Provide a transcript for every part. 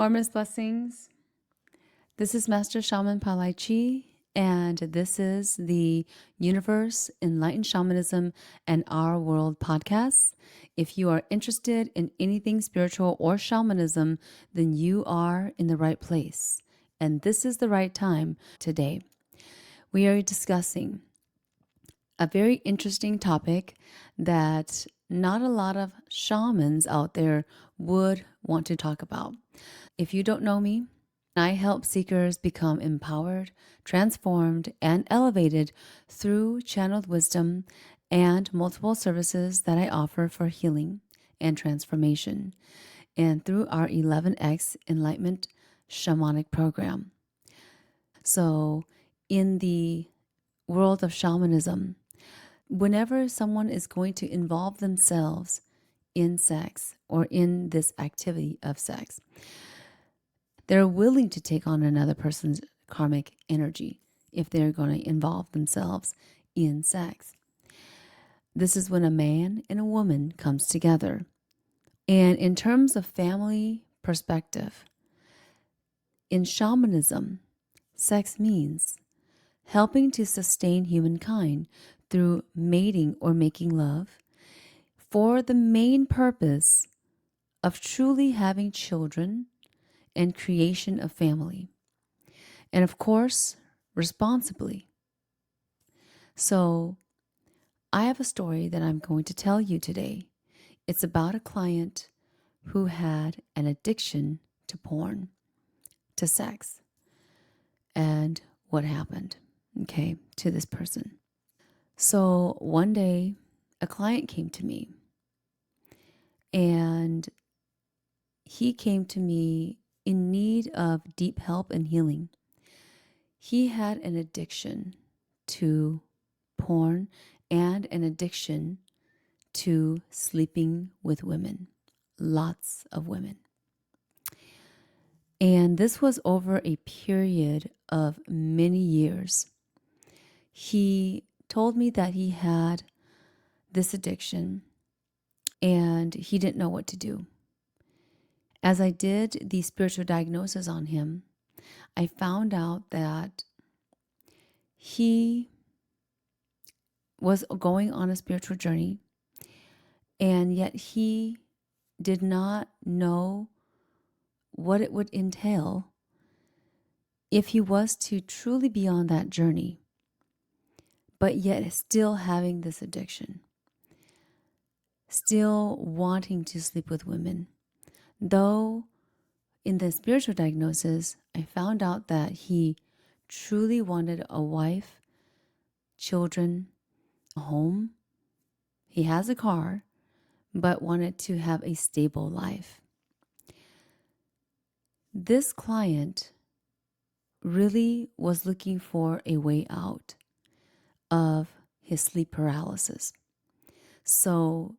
Warmest Blessings. This is Mastershamanpalichee, and this is the Universe, Enlightened Shamanism, and Our World podcast. If you are interested in anything spiritual or shamanism, then you are in the right place. And this is the right time today. We are discussing a very interesting topic that not a lot of shamans out there would want to talk about. If you don't know me, I help seekers become empowered, transformed, and elevated through channeled wisdom and multiple services that I offer for healing and transformation, and through our 11X Enlightenment Shamanic program. So, in the world of shamanism, whenever someone is going to involve themselves in sex or in this activity of sex, they're willing to take on another person's karmic energy if they're going to involve themselves in sex. This is when a man and a woman comes together. And in terms of family perspective, in shamanism, sex means helping to sustain humankind through mating or making love for the main purpose of truly having children and creation of family. And of course, responsibly. So I have a story that I'm going to tell you today. It's about a client who had an addiction to porn, to sex, and what happened, to this person. So one day, a client came to me, and he came to me in need of deep help and healing. He had an addiction to porn and an addiction to sleeping with women, lots of women. And this was over a period of many years. He told me that he had this addiction and he didn't know what to do. As I did the spiritual diagnosis on him, I found out that he was going on a spiritual journey, and yet he did not know what it would entail if he was to truly be on that journey, but yet still having this addiction, still wanting to sleep with women. Though in the spiritual diagnosis, I found out that he truly wanted a wife, children, a home. He has a car, but wanted to have a stable life. This client really was looking for a way out of his sleep paralysis. So,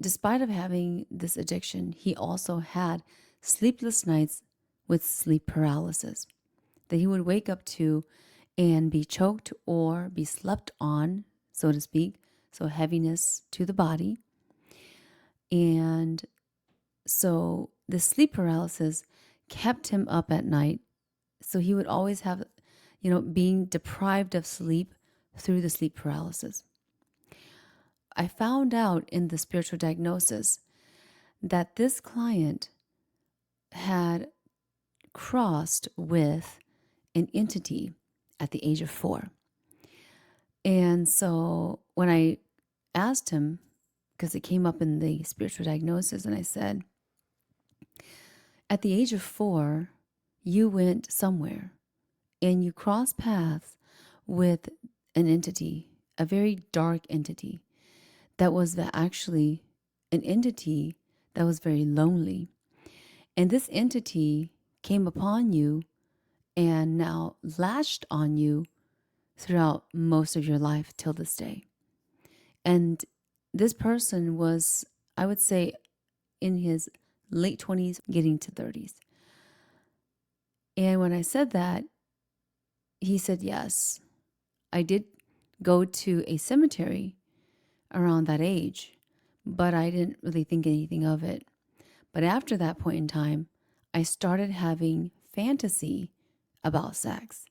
despite of having this addiction, he also had sleepless nights with sleep paralysis that he would wake up to and be choked or be slept on, so to speak, so heaviness to the body. And so the sleep paralysis kept him up at night. So he would always have, being deprived of sleep through the sleep paralysis. I found out in the spiritual diagnosis that this client had crossed with an entity at the age of 4. And so when I asked him, because it came up in the spiritual diagnosis, and I said, at the age of 4, you went somewhere and you crossed paths with an entity, a very dark entity that was actually an entity that was very lonely. And this entity came upon you and now latched on you throughout most of your life till this day. And this person was, I would say, in his late 20s, getting to 30s. And when I said that, he said, yes, I did go to a cemetery around that age, but I didn't really think anything of it. But after that point in time, I started having fantasy about sex.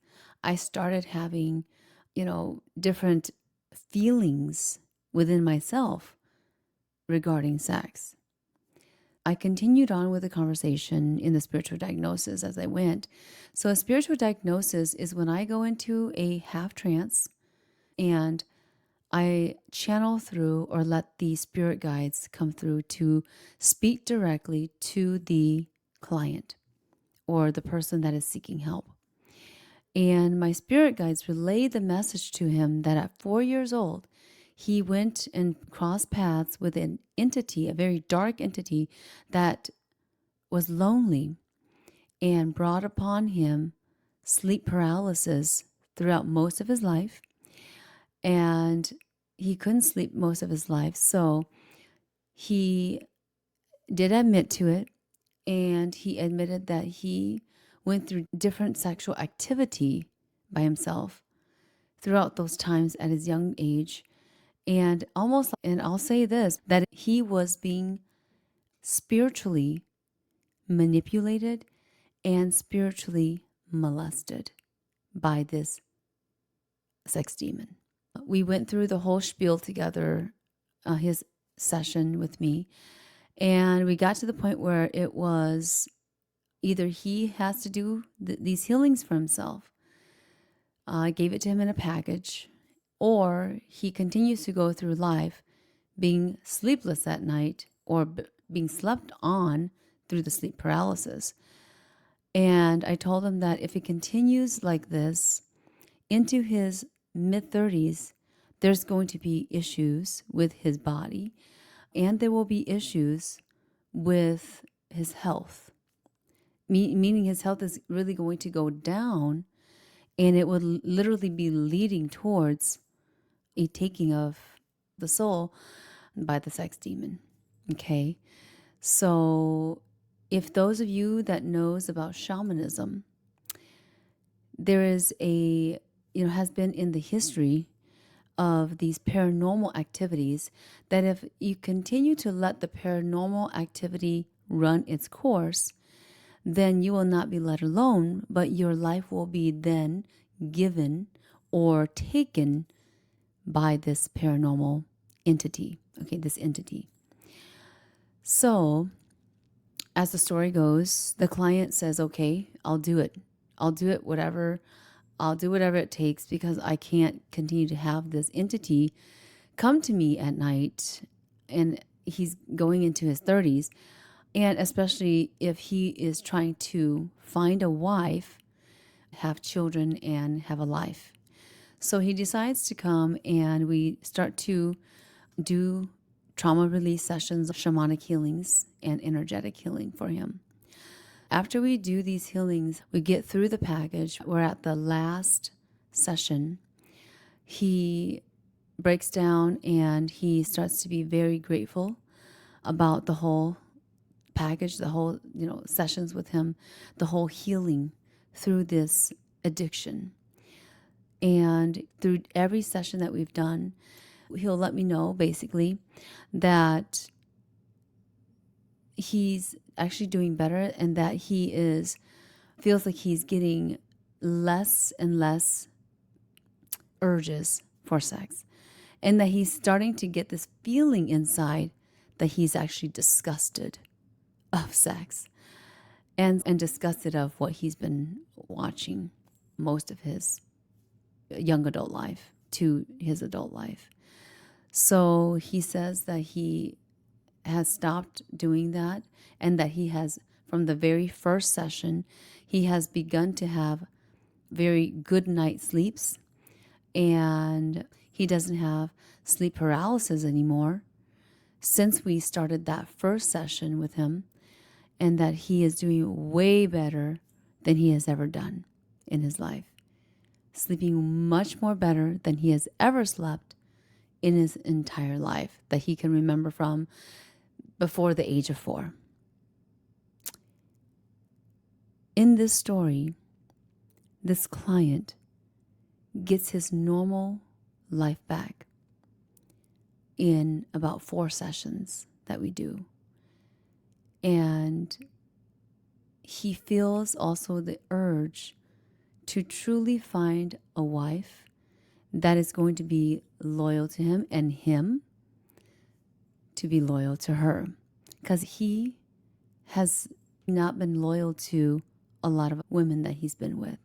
I started having, different feelings within myself regarding sex. I continued on with the conversation in the spiritual diagnosis as I went. So, a spiritual diagnosis is when I go into a half trance and I channel through or let the spirit guides come through to speak directly to the client or the person that is seeking help. And my spirit guides relayed the message to him that at 4 years old, he went and crossed paths with an entity, a very dark entity that was lonely and brought upon him sleep paralysis throughout most of his life. And he couldn't sleep most of his life. So he did admit to it. And he admitted that he went through different sexual activity by himself throughout those times at his young age. And I'll say this, that he was being spiritually manipulated and spiritually molested by this sex demon. We went through the whole spiel together, his session with me, and we got to the point where it was either he has to do these healings for himself. I gave it to him in a package, or he continues to go through life being sleepless at night or being slept on through the sleep paralysis. And I told him that if it continues like this into his mid-30s, there's going to be issues with his body and there will be issues with his health. Meaning his health is really going to go down and it would literally be leading towards a taking of the soul by the sex demon. Okay. So if those of you that knows about shamanism, there is has been in the history of these paranormal activities that if you continue to let the paranormal activity run its course, then you will not be let alone, but your life will be then given or taken by this paranormal entity. Okay, this entity. So, as the story goes, the client says, okay, I'll do it. I'll do whatever it takes because I can't continue to have this entity come to me at night. And he's going into his 30s. And especially if he is trying to find a wife, have children, and have a life. So he decides to come and we start to do trauma release sessions, shamanic healings, and energetic healing for him. After we do these healings, we get through the package. We're at the last session. He breaks down and he starts to be very grateful about the whole package, the whole, sessions with him, the whole healing through this addiction. And through every session that we've done, he'll let me know basically that he's actually doing better and that he feels like he's getting less and less urges for sex. And that he's starting to get this feeling inside that he's actually disgusted of sex and disgusted of what he's been watching most of his young adult life to his adult life. So he says that he has stopped doing that and that he has, from the very first session, he has begun to have very good night sleeps and he doesn't have sleep paralysis anymore since we started that first session with him, and that he is doing way better than he has ever done in his life. Sleeping much more better than he has ever slept in his entire life that he can remember from before the age of 4. In this story, this client gets his normal life back in about 4 sessions that we do. And he feels also the urge to truly find a wife that is going to be loyal to him and him to be loyal to her. Because he has not been loyal to a lot of women that he's been with.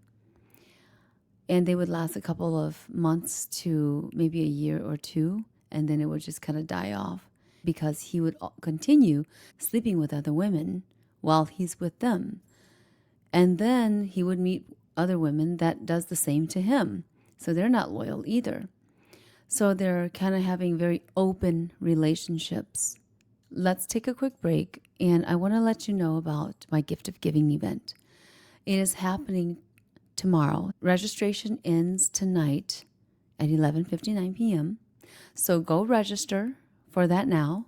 And they would last a couple of months to maybe a year or two, and then it would just kind of die off because he would continue sleeping with other women while he's with them. And then he would meet other women that does the same to him. So they're not loyal either. So they're kind of having very open relationships. Let's take a quick break, and I want to let you know about my Gift of Giving event. It is happening tomorrow. Registration ends tonight at 11:59 p.m. So go register for that now.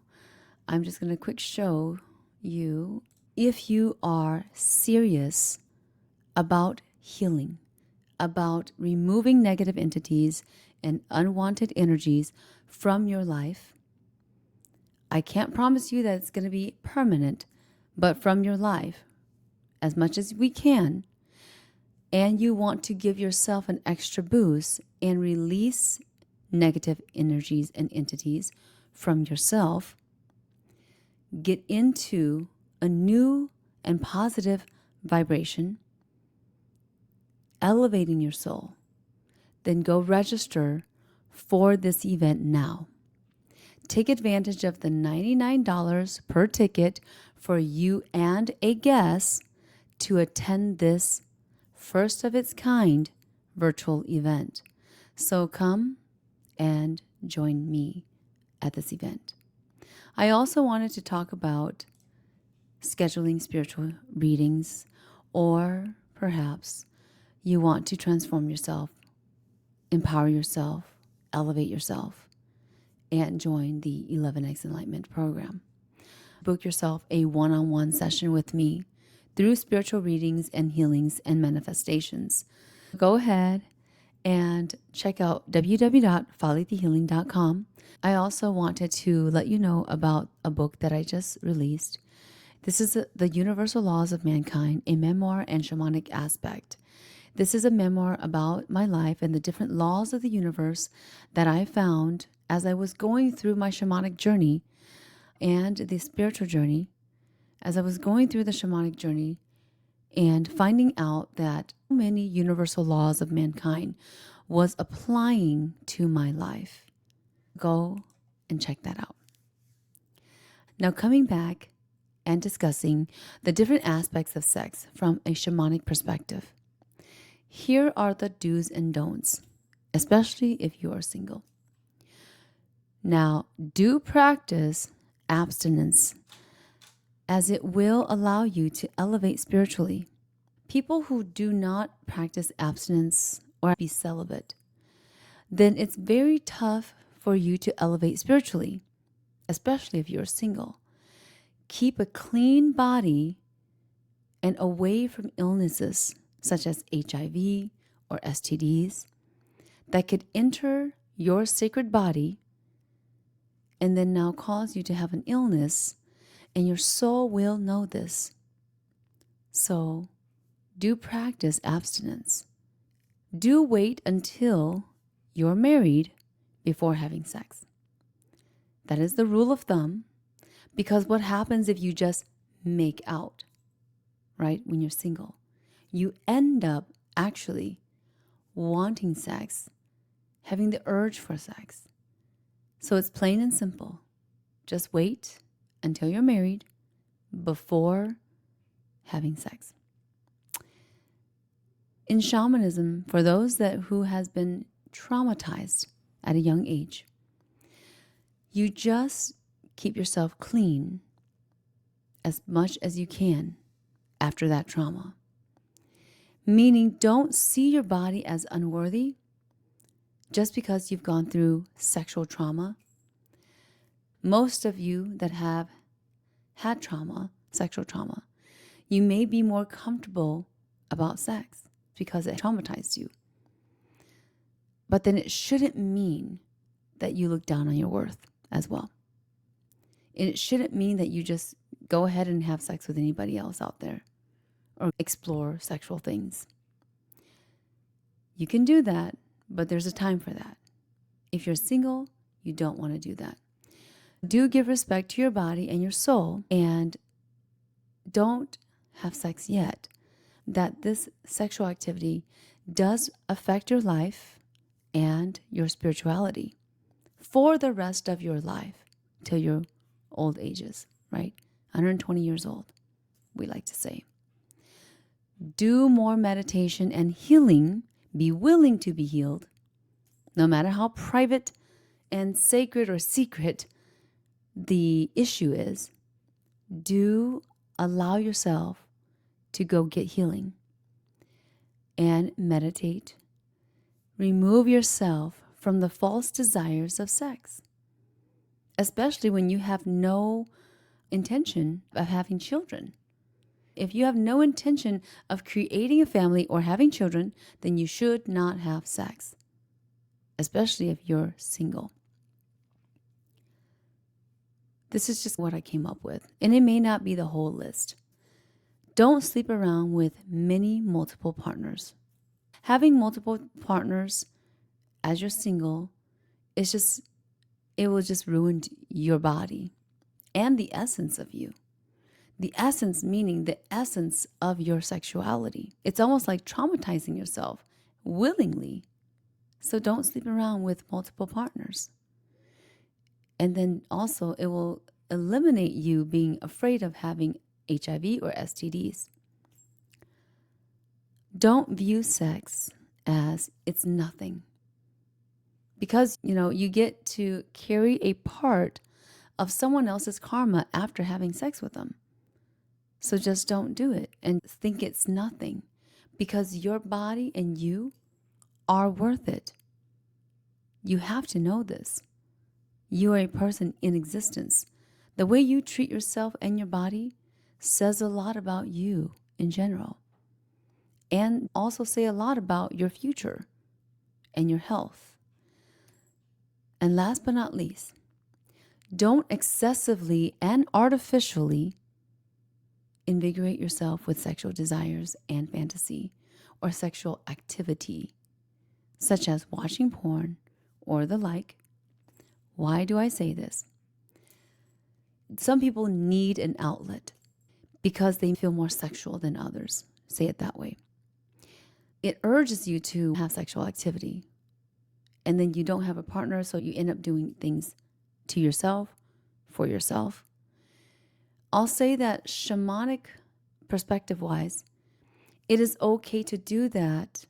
I'm just going to quick show you. If you are serious about healing, about removing negative entities and unwanted energies from your life, I can't promise you that it's going to be permanent, but from your life, as much as we can, and you want to give yourself an extra boost and release negative energies and entities from yourself, get into a new and positive vibration, elevating your soul, then go register for this event now. Take advantage of the $99 per ticket for you and a guest to attend this first of its kind virtual event. So come and join me at this event. I also wanted to talk about scheduling spiritual readings, or perhaps you want to transform yourself, empower yourself, elevate yourself, and join the 11X Enlightenment program. Book yourself a one-on-one session with me through spiritual readings and healings and manifestations. Go ahead and check out www.follythehealing.com. I also wanted to let you know about a book that I just released. This is The Universal Laws of Mankind, a memoir and shamanic aspect. This is a memoir about my life and the different laws of the universe that I found as I was going through my shamanic journey and the spiritual journey. As I was going through the shamanic journey and finding out that many universal laws of mankind was applying to my life. Go and check that out. Now, coming back and discussing the different aspects of sex from a shamanic perspective. Here are the do's and don'ts, especially if you are single. Now, do practice abstinence, as it will allow you to elevate spiritually. People who do not practice abstinence or be celibate, then it's very tough for you to elevate spiritually, especially if you're single. Keep a clean body and away from illnesses such as HIV or STDs that could enter your sacred body and then now cause you to have an illness, and your soul will know this. So do practice abstinence. Do wait until you're married before having sex. That is the rule of thumb, because what happens if you just make out, right, when you're single? You end up actually wanting sex, having the urge for sex. So it's plain and simple. Just wait until you're married before having sex. In shamanism, for those who has been traumatized at a young age, you just keep yourself clean as much as you can after that trauma. Meaning, don't see your body as unworthy just because you've gone through sexual trauma. Most of you that have had trauma, sexual trauma, you may be more comfortable about sex because it traumatized you. But then it shouldn't mean that you look down on your worth as well. And it shouldn't mean that you just go ahead and have sex with anybody else out there or explore sexual things. You can do that, but there's a time for that. If you're single, you don't want to do that. Do give respect to your body and your soul, and don't have sex yet. That this sexual activity does affect your life and your spirituality for the rest of your life till your old ages, right? 120 years old, we like to say. Do more meditation and healing. Be willing to be healed, no matter how private and sacred or secret the issue is. Do allow yourself to go get healing and meditate. Remove yourself from the false desires of sex, especially when you have no intention of having children. If you have no intention of creating a family or having children, then you should not have sex, especially if you're single. This is just what I came up with, and it may not be the whole list. Don't sleep around with multiple partners. Having multiple partners as you're single, it will just ruin your body and the essence of you. The essence meaning the essence of your sexuality. It's almost like traumatizing yourself willingly. So don't sleep around with multiple partners. And then also it will eliminate you being afraid of having HIV or STDs. Don't view sex as it's nothing. Because, you get to carry a part of someone else's karma after having sex with them. So just don't do it and think it's nothing, because your body and you are worth it. You have to know this. You are a person in existence. The way you treat yourself and your body says a lot about you in general, and also say a lot about your future and your health. And last but not least, don't excessively and artificially invigorate yourself with sexual desires and fantasy or sexual activity, such as watching porn or the like. Why do I say this? Some people need an outlet because they feel more sexual than others. Say it that way. It urges you to have sexual activity, and then you don't have a partner, so you end up doing things to yourself, for yourself. I'll say that shamanic perspective-wise, it is okay to do that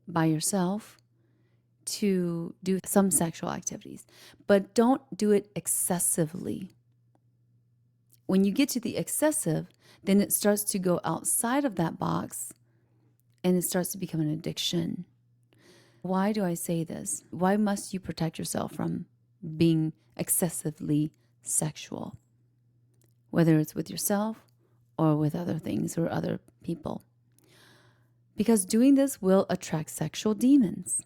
by yourself, to do some sexual activities, but don't do it excessively. When you get to the excessive, then it starts to go outside of that box and it starts to become an addiction. Why do I say this? Why must you protect yourself from being excessively sexual? Whether it's with yourself or with other things or other people. Because doing this will attract sexual demons.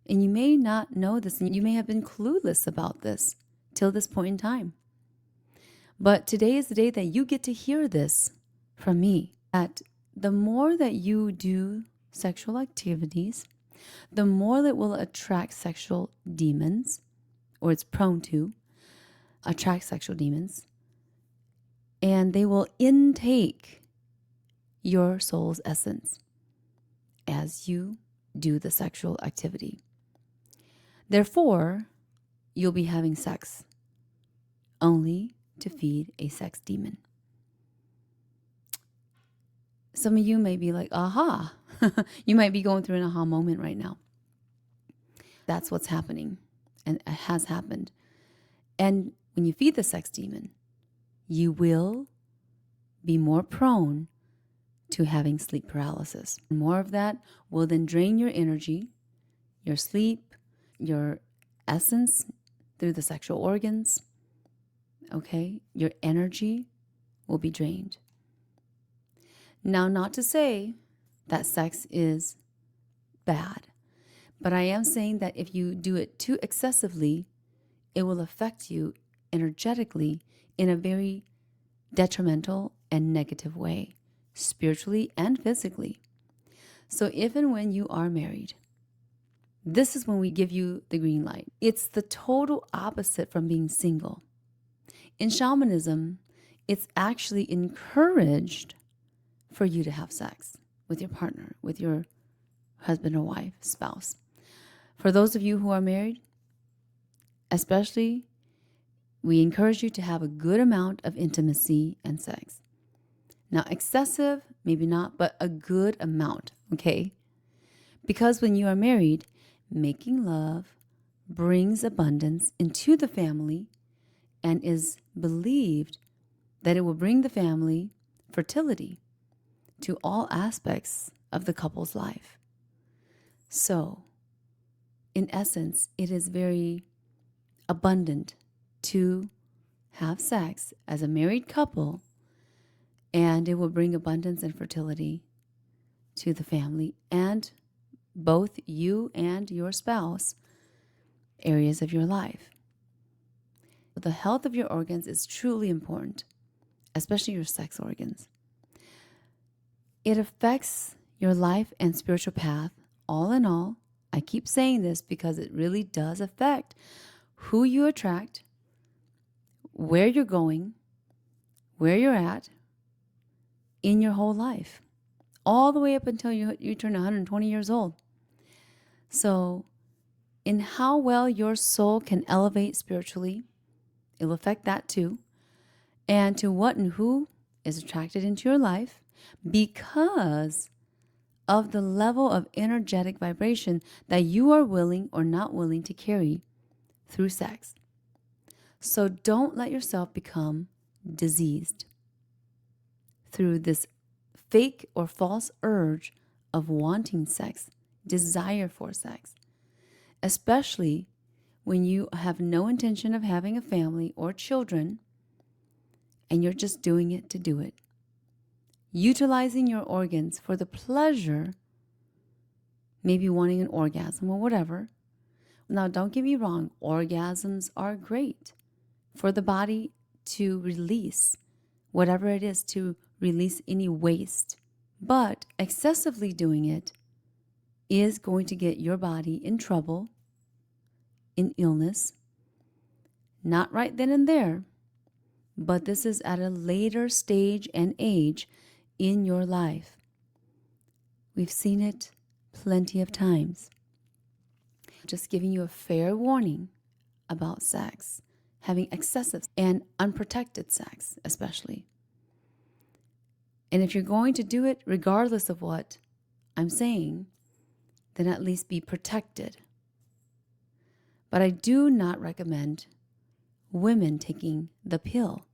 And you may not know this, and you may have been clueless about this till this point in time. But today is the day that you get to hear this from me, that the more that you do sexual activities, the more that will attract sexual demons, or it's prone to attract sexual demons, and they will intake your soul's essence as you do the sexual activity. Therefore, you'll be having sex only to feed a sex demon. Some of you may be like, aha. You might be going through an aha moment right now. That's what's happening, and it has happened. And when you feed the sex demon, you will be more prone to having sleep paralysis. More of that will then drain your energy, your sleep, your essence through the sexual organs. Okay? Your energy will be drained. Now, not to say that sex is bad, but I am saying that if you do it too excessively, it will affect you energetically in a very detrimental and negative way spiritually and physically. So if and when you are married, this is when we give you the green light. It's the total opposite from being single. In shamanism, it's actually encouraged for you to have sex with your partner, with your husband or wife, spouse. For those of you who are married, especially, we encourage you to have a good amount of intimacy and sex. Now, excessive, maybe not, but a good amount, okay? Because when you are married, making love brings abundance into the family and is believed that it will bring the family fertility to all aspects of the couple's life. So, in essence, it is very abundant to have sex as a married couple, and it will bring abundance and fertility to the family and both you and your spouse areas of your life. The health of your organs is truly important, especially your sex organs. It affects your life and spiritual path. All in all, I keep saying this because it really does affect who you attract, where you're going, where you're at in your whole life, all the way up until you turn 120 years old. So, in how well your soul can elevate spiritually, it'll affect that too. And to what and who is attracted into your life because of the level of energetic vibration that you are willing or not willing to carry through sex. So don't let yourself become diseased through this fake or false urge of wanting sex, desire for sex, especially when you have no intention of having a family or children and you're just doing it to do it. Utilizing your organs for the pleasure, maybe wanting an orgasm or whatever. Now, don't get me wrong, orgasms are great for the body to release whatever it is, to release any waste. But excessively doing it is going to get your body in trouble, in illness, not right then and there, but this is at a later stage and age in your life. We've seen it plenty of times. Just giving you a fair warning about sex, having excessive and unprotected sex, especially. And if you're going to do it, regardless of what I'm saying, then at least be protected. But I do not recommend women taking the pill.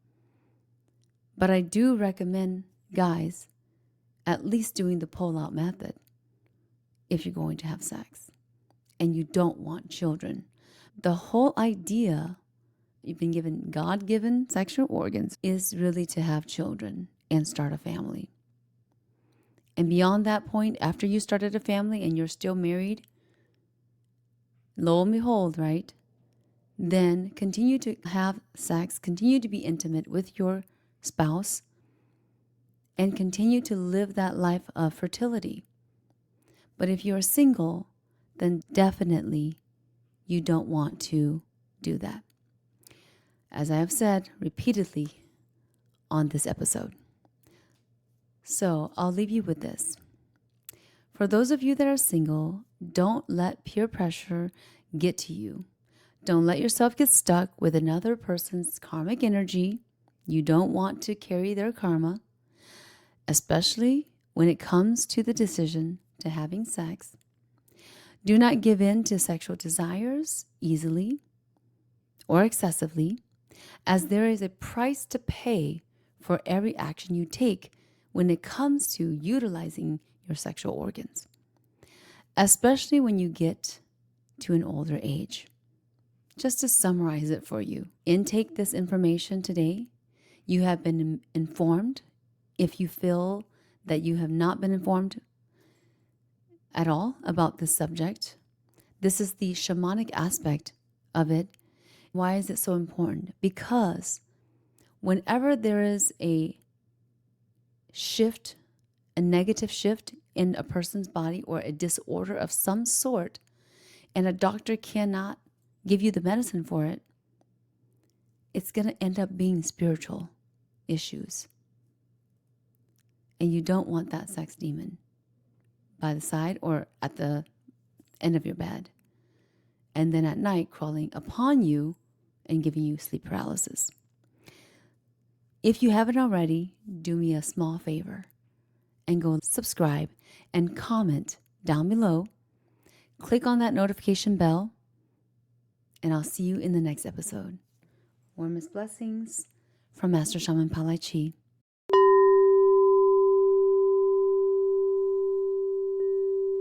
But I do recommend guys at least doing the pull-out method if you're going to have sex and you don't want children. The whole idea, you've been given God-given sexual organs, is really to have children and start a family. And beyond that point, after you started a family and you're still married, lo and behold, right? Then continue to have sex, continue to be intimate with your spouse, and continue to live that life of fertility. But if you're single, then definitely you don't want to do that. As I have said repeatedly on this episode. So I'll leave you with this. For those of you that are single, don't let peer pressure get to you. Don't let yourself get stuck with another person's karmic energy. You don't want to carry their karma, especially when it comes to the decision to having sex. Do not give in to sexual desires easily or excessively, as there is a price to pay for every action you take when it comes to utilizing your sexual organs, especially when you get to an older age. Just to summarize it for you, intake this information today. You have been informed. If you feel that you have not been informed at all about this subject, this is the shamanic aspect of it. Why is it so important? Because whenever there is a shift a negative shift in a person's body or a disorder of some sort, and a doctor cannot give you the medicine for it, it's going to end up being spiritual issues. And you don't want that sex demon by the side or at the end of your bed, and then at night crawling upon you and giving you sleep paralysis. If you haven't already, do me a small favor and go subscribe and comment down below. Click on that notification bell, and I'll see you in the next episode. Warmest blessings from Master Shamanpalichee.